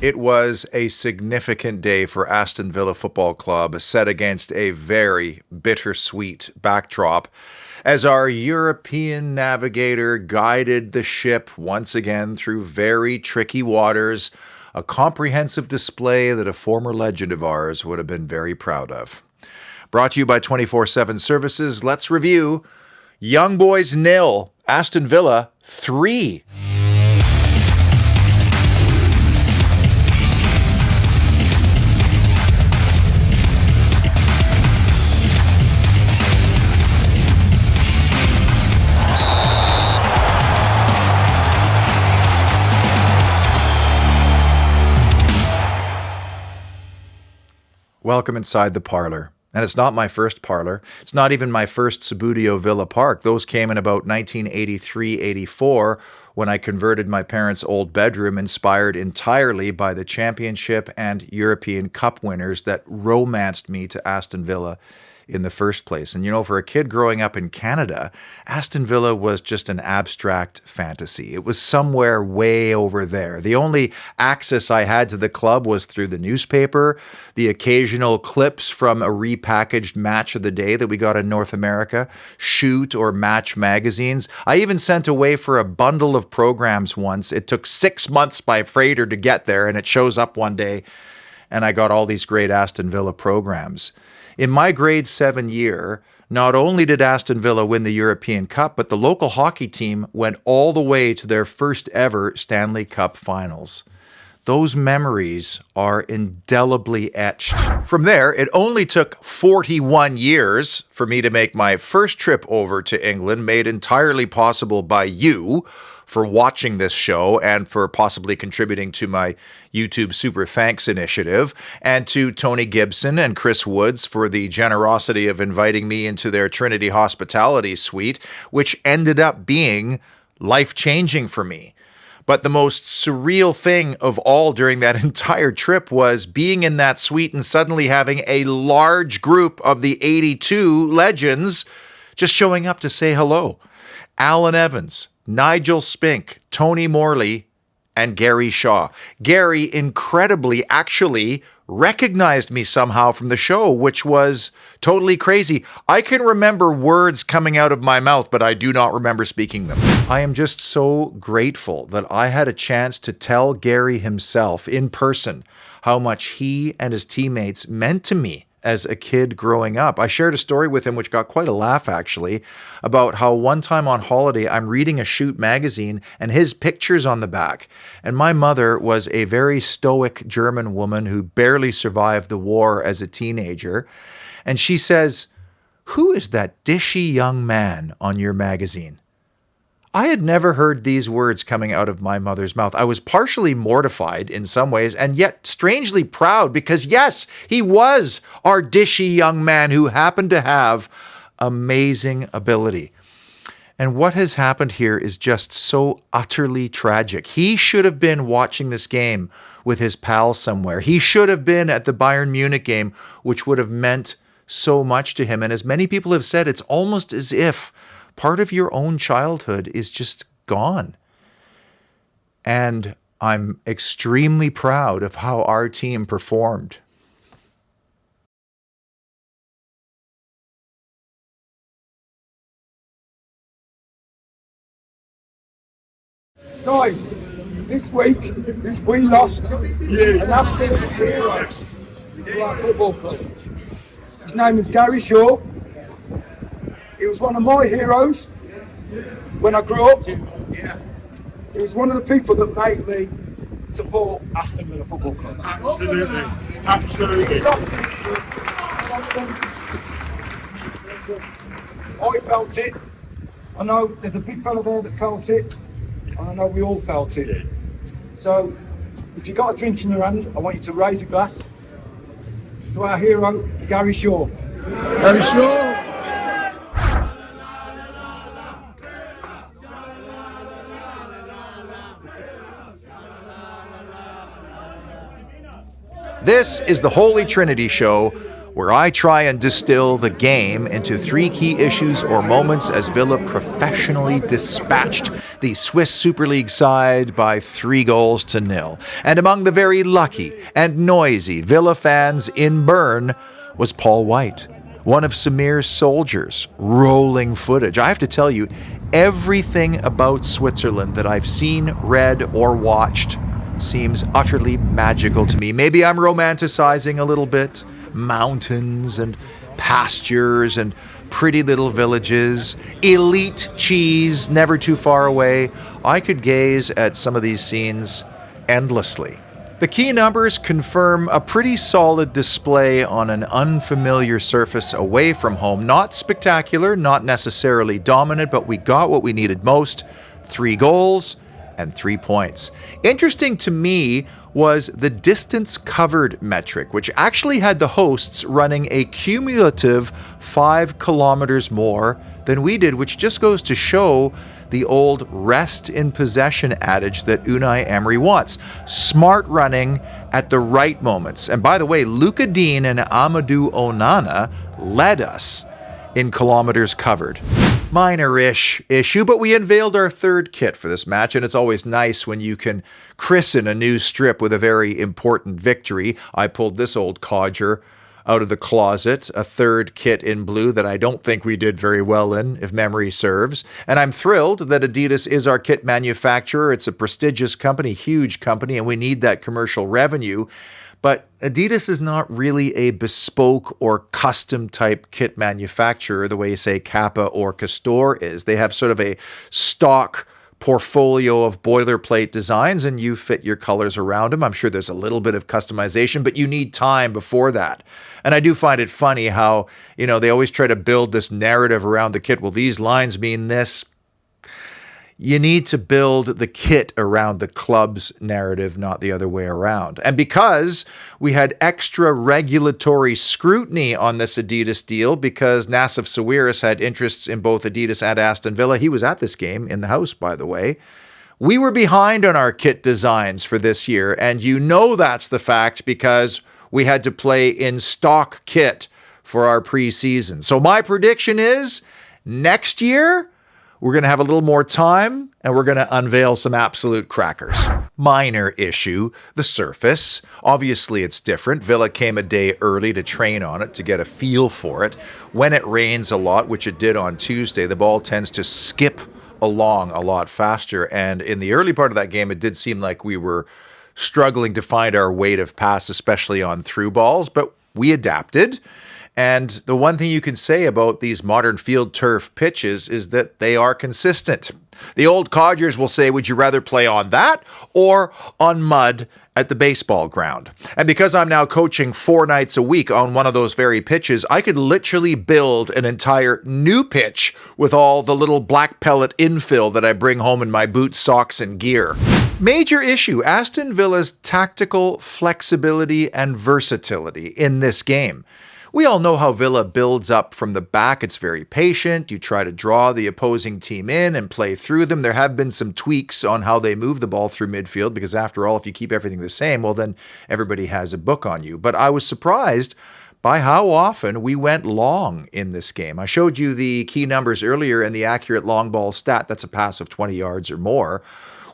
It was a significant day for Aston Villa Football Club, set against a very bittersweet backdrop, as our European navigator guided the ship once again through very tricky waters, a comprehensive display that a former legend of ours would have been very proud of. Brought to you by 24/7 Services, let's review Young Boys 0, Aston Villa 3. Welcome inside the parlor. And it's not my first parlor. It's not even my first Subudio Villa Park. Those came in about 1983-84 when I converted my parents' old bedroom, inspired entirely by the Championship and European Cup winners that romanced me to Aston Villa in the first place. And you know, for a kid growing up in Canada, Aston Villa was just an abstract fantasy. It was somewhere way over there. The only access I had to the club was through the newspaper, the occasional clips from a repackaged match of the day that we got in North America, Shoot or Match magazines. I even sent away for a bundle of programs once. It took 6 months by freighter to get there, and it shows up one day, and I got all these great Aston Villa programs. In my grade 7 year, not only did Aston Villa win the European Cup, but the local hockey team went all the way to their first ever Stanley Cup finals. Those memories are indelibly etched. From there, it only took 41 years for me to make my first trip over to England, made entirely possible by you for watching this show and for possibly contributing to my YouTube Super Thanks initiative, and to Tony Gibson and Chris Woods for the generosity of inviting me into their Trinity hospitality suite, which ended up being life-changing for me. But the most surreal thing of all during that entire trip was being in that suite and suddenly having a large group of the 82 legends just showing up to say hello. Alan Evans, Nigel Spink, Tony Morley, and Gary Shaw. Gary incredibly actually recognized me somehow from the show, which was totally crazy. I can remember words coming out of my mouth, but I do not remember speaking them. I am just so grateful that I had a chance to tell Gary himself in person how much he and his teammates meant to me as a kid growing up. I shared a story with him, which got quite a laugh actually, about how one time on holiday, I'm reading a Shoot magazine and his picture's on the back. And my mother was a very stoic German woman who barely survived the war as a teenager. And she says, "Who is that dishy young man on your magazine?" I had never heard these words coming out of my mother's mouth. I was partially mortified in some ways, and yet strangely proud, because yes, he was our dishy young man who happened to have amazing ability. And what has happened here is just so utterly tragic. He should have been watching this game with his pals somewhere. He should have been at the Bayern Munich game, which would have meant so much to him. And as many people have said, it's almost as if part of your own childhood is just gone. And I'm extremely proud of how our team performed. Guys, this week we lost an absolute hero to our football club. His name is Gary Shaw. He was one of my heroes when I grew up. He was one of the people that made me support Aston Villa Football Club. Absolutely. Absolutely. I felt it. I know there's a big fella there that felt it. And I know we all felt it. So, if you've got a drink in your hand, I want you to raise a glass to our hero, Gary Shaw. Gary Shaw! This is the Holy Trinity Show, where I try and distill the game into 3 key issues or moments as Villa professionally dispatched the Swiss Super League side by 3-0. And among the very lucky and noisy Villa fans in Bern was Paul White, one of Samir's soldiers, rolling footage. I have to tell you, everything about Switzerland that I've seen, read, or watched seems utterly magical to me. Maybe I'm romanticizing a little bit. Mountains and pastures and pretty little villages, elite cheese never too far away. I could gaze at some of these scenes endlessly. The key numbers confirm a pretty solid display on an unfamiliar surface away from home. Not spectacular, not necessarily dominant, but we got what we needed most: 3 goals and 3 points. Interesting to me was the distance covered metric, which actually had the hosts running a cumulative 5 kilometers more than we did, which just goes to show the old rest in possession adage that Unai Emery wants. Smart running at the right moments. And by the way, Luca Dean and Amadou Onana led us in kilometers covered. Minor-ish issue, but we unveiled our 3rd kit for this match, and it's always nice when you can christen a new strip with a very important victory. I pulled this old codger out of the closet, a 3rd kit in blue that I don't think we did very well in, if memory serves. And I'm thrilled that Adidas is our kit manufacturer. It's a prestigious company, huge company, and we need that commercial revenue. But Adidas is not really a bespoke or custom type kit manufacturer the way, say, Kappa or Castor is. They have sort of a stock portfolio of boilerplate designs, and you fit your colors around them. I'm sure there's a little bit of customization, but you need time before that. And I do find it funny how, they always try to build this narrative around the kit. Well, these lines mean this. You need to build the kit around the club's narrative, not the other way around. And because we had extra regulatory scrutiny on this Adidas deal, because Nassif Sawiris had interests in both Adidas and Aston Villa, he was at this game in the house, by the way, we were behind on our kit designs for this year. And that's the fact because we had to play in stock kit for our preseason. So my prediction is next year, we're going to have a little more time, and we're going to unveil some absolute crackers. Minor issue, the surface. Obviously, it's different. Villa came a day early to train on it, to get a feel for it. When it rains a lot, which it did on Tuesday, the ball tends to skip along a lot faster. And in the early part of that game, it did seem like we were struggling to find our weight of pass, especially on through balls, but we adapted. And the one thing you can say about these modern field turf pitches is that they are consistent. The old codgers will say, would you rather play on that or on mud at the baseball ground? And because I'm now coaching 4 nights a week on one of those very pitches, I could literally build an entire new pitch with all the little black pellet infill that I bring home in my boots, socks, and gear. Major issue, Aston Villa's tactical flexibility and versatility in this game. We all know how Villa builds up from the back. It's very patient. You try to draw the opposing team in and play through them. There have been some tweaks on how they move the ball through midfield because, after all, if you keep everything the same, well, then everybody has a book on you. But I was surprised by how often we went long in this game. I showed you the key numbers earlier and the accurate long ball stat. That's a pass of 20 yards or more.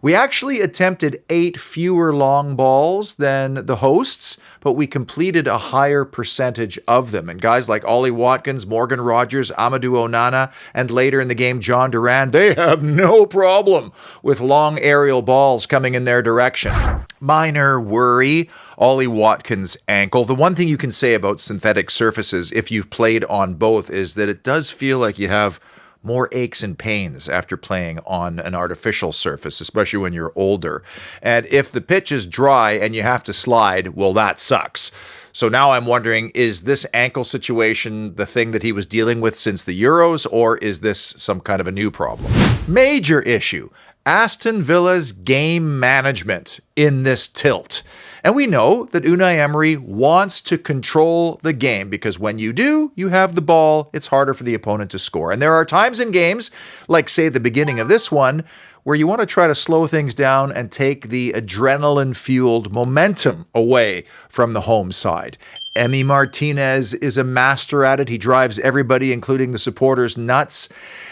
We actually attempted 8 fewer long balls than the hosts, but we completed a higher percentage of them. And guys like Ollie Watkins, Morgan Rogers, Amadou Onana, and later in the game, John Duran, they have no problem with long aerial balls coming in their direction. Minor worry, Ollie Watkins' ankle. The one thing you can say about synthetic surfaces, if you've played on both, is that it does feel like you have more aches and pains after playing on an artificial surface, especially when you're older. And if the pitch is dry and you have to slide, well, that sucks. So now I'm wondering, is this ankle situation the thing that he was dealing with since the Euros, or is this some kind of a new problem? Major issue, Aston Villa's game management in this tilt. And we know that Unai Emery wants to control the game because when you do, you have the ball, it's harder for the opponent to score. And there are times in games, like say the beginning of this one, where you want to try to slow things down and take the adrenaline-fueled momentum away from the home side. Emi Martinez is a master at it. He drives everybody, including the supporters, nuts.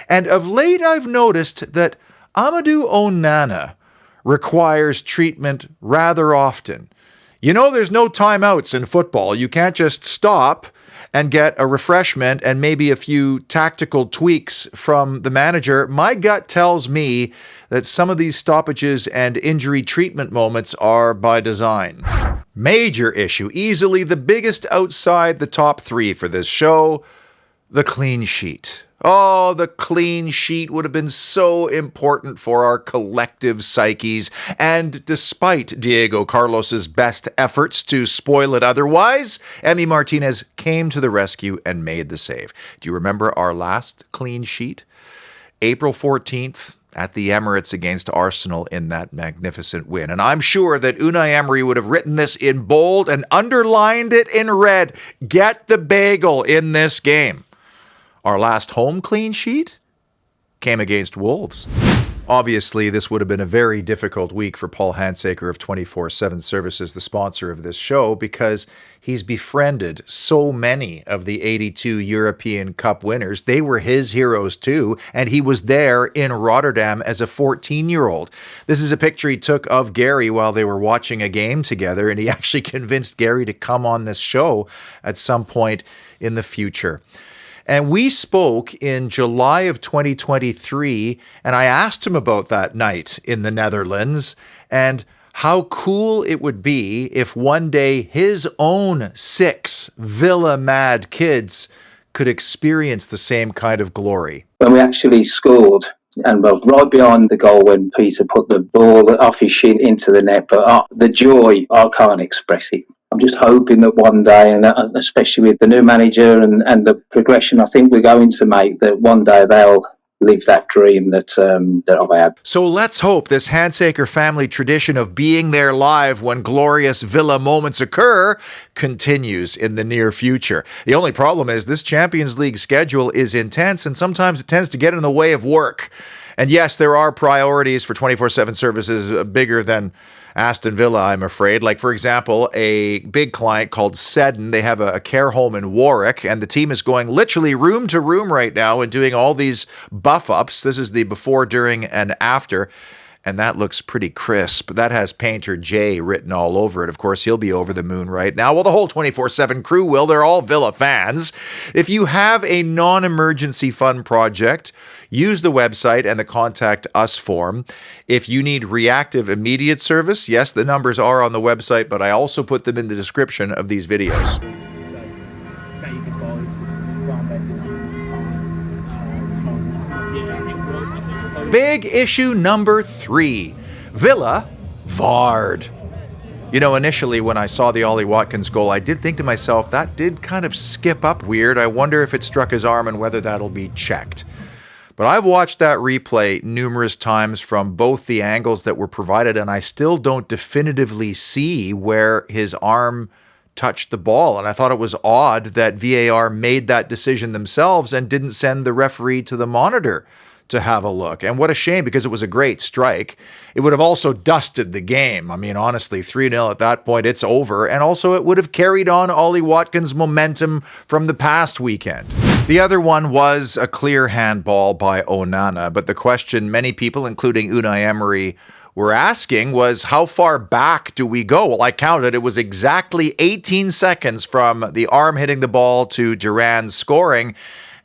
And of late, I've noticed that Amadou Onana requires treatment rather often. You know, there's no timeouts in football. You can't just stop and get a refreshment and maybe a few tactical tweaks from the manager. My gut tells me that some of these stoppages and injury treatment moments are by design. Major issue, easily the biggest outside the top three for this show, the clean sheet. Oh, the clean sheet would have been so important for our collective psyches, and despite Diego Carlos's best efforts to spoil it otherwise, Emi Martinez came to the rescue and made the save. Do you remember our last clean sheet? April 14th at the Emirates against Arsenal in that magnificent win. And I'm sure that Unai Emery would have written this in bold and underlined it in red. Get the bagel in this game. Our last home clean sheet came against Wolves. Obviously, this would have been a very difficult week for Paul Handsaker of 24/7 Services, the sponsor of this show, because he's befriended so many of the 82 European Cup winners. They were his heroes too, and he was there in Rotterdam as a 14-year-old. This is a picture he took of Gary while they were watching a game together, and he actually convinced Gary to come on this show at some point in the future. And we spoke in July of 2023, and I asked him about that night in the Netherlands and how cool it would be if one day his own 6 Villa-mad kids could experience the same kind of glory. When we actually scored, and was right behind the goal when Peter put the ball off his shin into the net, but the joy, I can't express it. I'm just hoping that one day, and especially with the new manager and the progression I think we're going to make, that one day they'll live that dream that I've had. So let's hope this Handsaker family tradition of being there live when glorious Villa moments occur continues in the near future. The only problem is this Champions League schedule is intense, and sometimes it tends to get in the way of work. And yes, there are priorities for 24/7 services bigger than Aston Villa, I'm afraid. Like, for example, a big client called Seddon, they have a care home in Warwick, and the team is going literally room to room right now and doing all these buff-ups. This is the before, during, and after, and that looks pretty crisp. That has Painter J written all over it. Of course, he'll be over the moon right now. Well, the whole 24/7 crew will. They're all Villa fans. If you have a non-emergency fund project, use the website and the Contact Us form. If you need reactive immediate service, yes, the numbers are on the website, but I also put them in the description of these videos. Big issue number 3. Villa VAR'd. You know, initially when I saw the Ollie Watkins goal, I did think to myself, that did kind of skip up weird. I wonder if it struck his arm and whether that'll be checked. But I've watched that replay numerous times from both the angles that were provided, and I still don't definitively see where his arm touched the ball. And I thought it was odd that VAR made that decision themselves and didn't send the referee to the monitor to have a look. And what a shame, because it was a great strike. It would have also dusted the game. I mean, honestly, 3-0 at that point, it's over. And also it would have carried on Ollie Watkins' momentum from the past weekend. The other one was a clear handball by Onana, but the question many people, including Unai Emery, were asking was, how far back do we go? Well, I counted. It was exactly 18 seconds from the arm hitting the ball to Duran's scoring,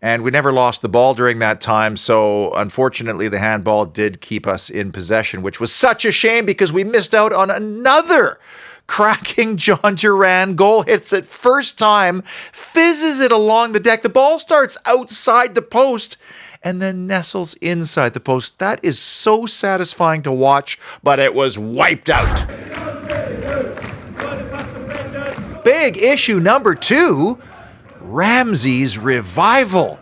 and we never lost the ball during that time, so unfortunately the handball did keep us in possession, which was such a shame because we missed out on another cracking John Duran goal. Hits it first time, fizzes it along the deck. The ball starts outside the post and then nestles inside the post. That is so satisfying to watch, but it was wiped out. Big issue number 2, Ramsey's revival.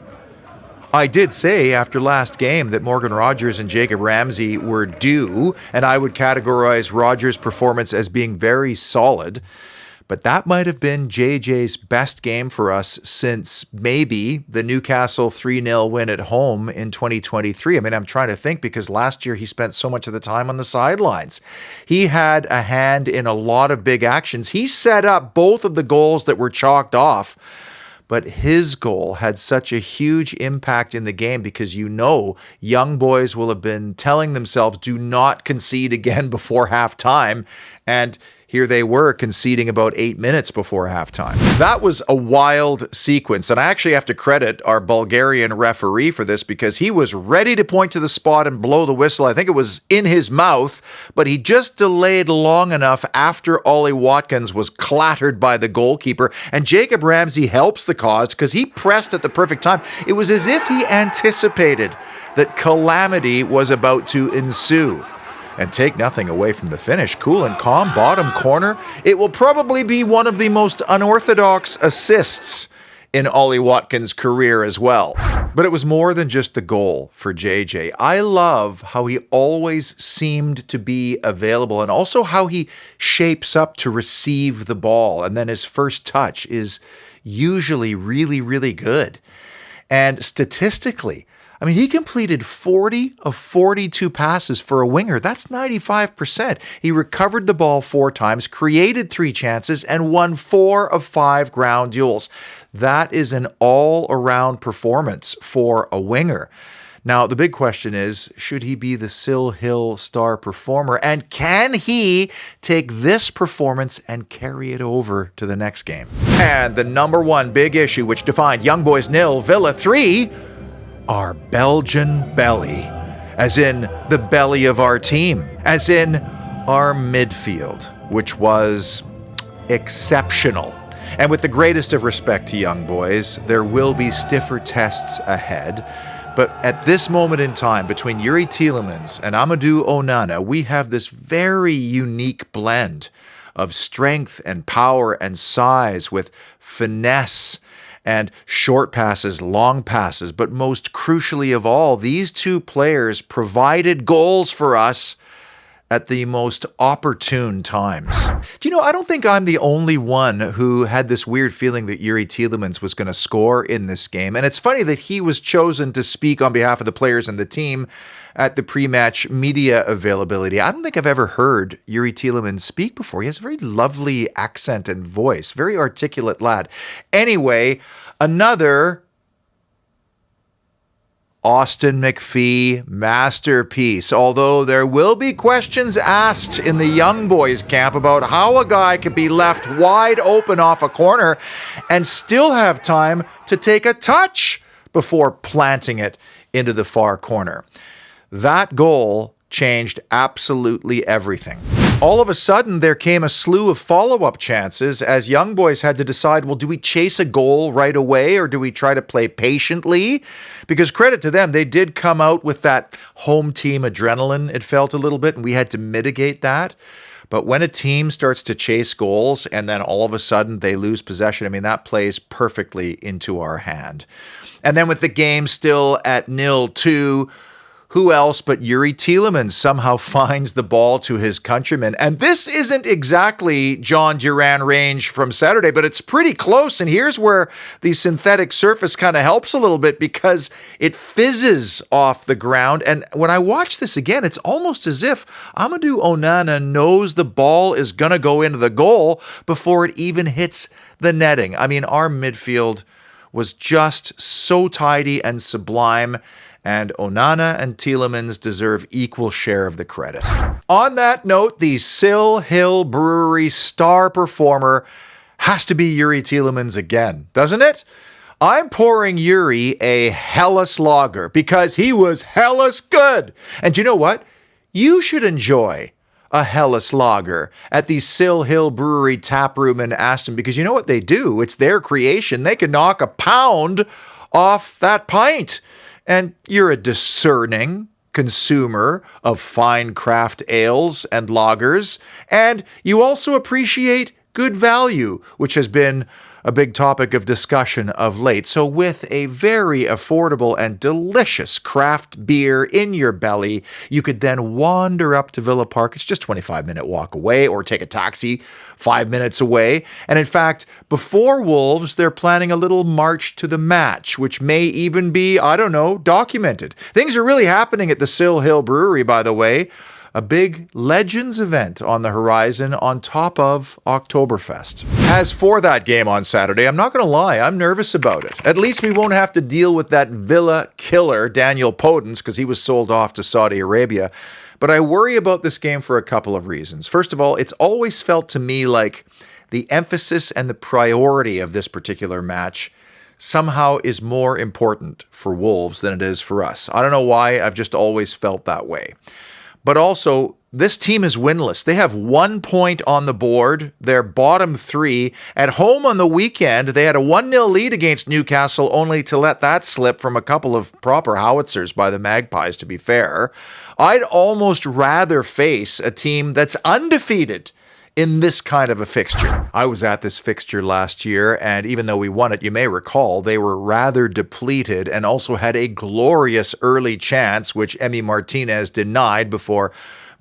I did say after last game that Morgan Rogers and Jacob Ramsey were due, and I would categorize Rogers' performance as being very solid. But that might have been JJ's best game for us since maybe the Newcastle 3-0 win at home in 2023. I mean, I'm trying to think because last year he spent so much of the time on the sidelines. He had a hand in a lot of big actions. He set up both of the goals that were chalked off. But his goal had such a huge impact in the game because young boys will have been telling themselves, do not concede again before halftime. And here they were conceding about 8 minutes before halftime. That was a wild sequence. And I actually have to credit our Bulgarian referee for this because he was ready to point to the spot and blow the whistle. I think it was in his mouth, but he just delayed long enough after Ollie Watkins was clattered by the goalkeeper. And Jacob Ramsey helps the cause because he pressed at the perfect time. It was as if he anticipated that calamity was about to ensue. And take nothing away from the finish. Cool and calm, bottom corner. It will probably be one of the most unorthodox assists in Ollie Watkins' career as well. But it was more than just the goal for JJ. I love how he always seemed to be available and also how he shapes up to receive the ball. And then his first touch is usually really, really good. And statistically, I mean, he completed 40 of 42 passes for a winger. That's 95%. He recovered the ball 4 times, created 3 chances, and won 4 of 5 ground duels. That is an all-around performance for a winger. Now, the big question is, should he be the Sil Hill star performer? And can he take this performance and carry it over to the next game? And the number one big issue, which defined Young Boys 0, Villa 3, our Belgian belly, as in the belly of our team, as in our midfield, which was exceptional. And with the greatest of respect to young boys, there will be stiffer tests ahead. But at this moment in time, between Youri Tielemans and Amadou Onana, we have this very unique blend of strength and power and size with finesse and short passes, long passes. But most crucially of all, these two players provided goals for us at the most opportune times. Do you know, I don't think I'm the only one who had this weird feeling that Youri Tielemans was going to score in this game. And it's funny that he was chosen to speak on behalf of the players and the team at the pre-match media availability. I don't think I've ever heard Youri Tielemans speak before. He has a very lovely accent and voice, very articulate lad. Anyway, another Austin McPhee masterpiece, although there will be questions asked in the young boys camp about how a guy could be left wide open off a corner and still have time to take a touch before planting it into the far corner. That goal changed absolutely everything. All of a sudden, there came a slew of follow-up chances as young boys had to decide, well, do we chase a goal right away or do we try to play patiently? Because credit to them, they did come out with that home team adrenaline, it felt a little bit, and we had to mitigate that. But when a team starts to chase goals and then all of a sudden they lose possession, I mean, that plays perfectly into our hand. And then with the game still at 0-2, who else but Youri Tielemans somehow finds the ball to his countryman. And this isn't exactly John Duran range from Saturday, but it's pretty close. And here's where the synthetic surface kind of helps a little bit because it fizzes off the ground. And when I watch this again, it's almost as if Amadou Onana knows the ball is going to go into the goal before it even hits the netting. I mean, our midfield was just so tidy and sublime. And Onana and Tielemans deserve equal share of the credit. On that note, the Sil Hill Brewery star performer has to be Youri Tielemans again, doesn't it? I'm pouring Youri a Hellas lager because he was Hellas good. And you know what? You should enjoy a Hellas lager at the Sil Hill Brewery tap room in Aston because you know what they do? It's their creation. They can knock a pound off that pint. And you're a discerning consumer of fine craft ales and lagers, and you also appreciate good value, which has been a big topic of discussion of late. So with a very affordable and delicious craft beer in your belly, you could then wander up to Villa Park. It's just a 25-minute walk away, or take a taxi 5 minutes away. And in fact, before Wolves, they're planning a little march to the match, which may even be, I don't know, documented. Things are really happening at the Sill Hill Brewery, by the way. A big Legends event on the horizon on top of Oktoberfest. As for that game on Saturday, I'm not going to lie, I'm nervous about it. At least we won't have to deal with that Villa killer, Daniel Podence, because he was sold off to Saudi Arabia. But I worry about this game for a couple of reasons. First of all, it's always felt to me like the emphasis and the priority of this particular match somehow is more important for Wolves than it is for us. I don't know why, I've just always felt that way. But also, this team is winless. They have 1 point on the board. They're bottom 3. At home on the weekend, they had a 1-0 lead against Newcastle, only to let that slip from a couple of proper howitzers by the Magpies, to be fair. I'd almost rather face a team that's undefeated in this kind of a fixture. I was at this fixture last year, and even though we won it, you may recall, they were rather depleted and also had a glorious early chance, which Emi Martinez denied before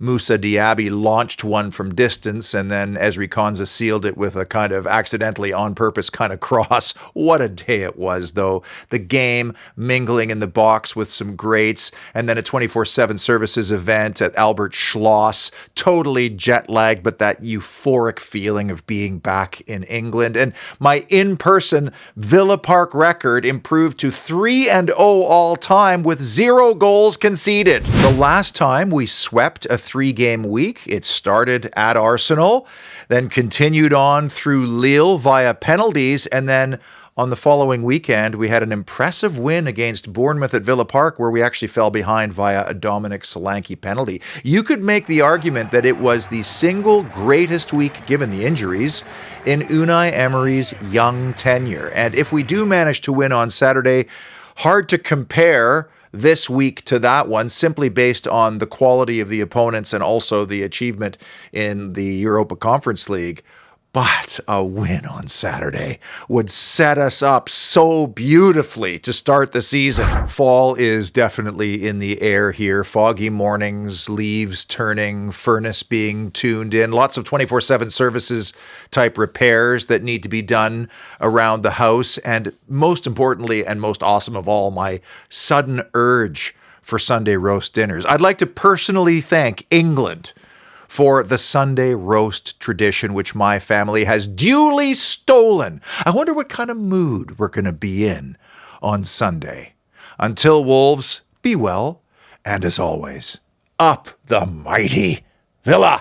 Moussa Diaby launched one from distance, and then Ezri Konsa sealed it with a kind of accidentally on purpose kind of cross. What a day it was, though. The game mingling in the box with some greats, and then a 24/7 services event at Albert Schloss. Totally jet lagged, but that euphoric feeling of being back in England. And my in-person Villa Park record improved to 3-0 all time with 0 goals conceded. The last time we swept a 3-game week, it started at Arsenal, then continued on through Lille via penalties, and then on the following weekend, we had an impressive win against Bournemouth at Villa Park, where we actually fell behind via a Dominic Solanke penalty. You could make the argument that it was the single greatest week, given the injuries, in Unai Emery's young tenure. And if we do manage to win on Saturday, hard to compare this week to that one, simply based on the quality of the opponents and also the achievement in the Europa Conference League. But a win on Saturday would set us up so beautifully to start the season. Fall is definitely in the air here. Foggy mornings, leaves turning, furnace being tuned in, lots of 24/7 services type repairs that need to be done around the house. And most importantly, and most awesome of all, my sudden urge for Sunday roast dinners. I'd like to personally thank England for the Sunday roast tradition, which my family has duly stolen. I wonder what kind of mood we're going to be in on Sunday. Until Wolves, be well, and as always, up the mighty Villa.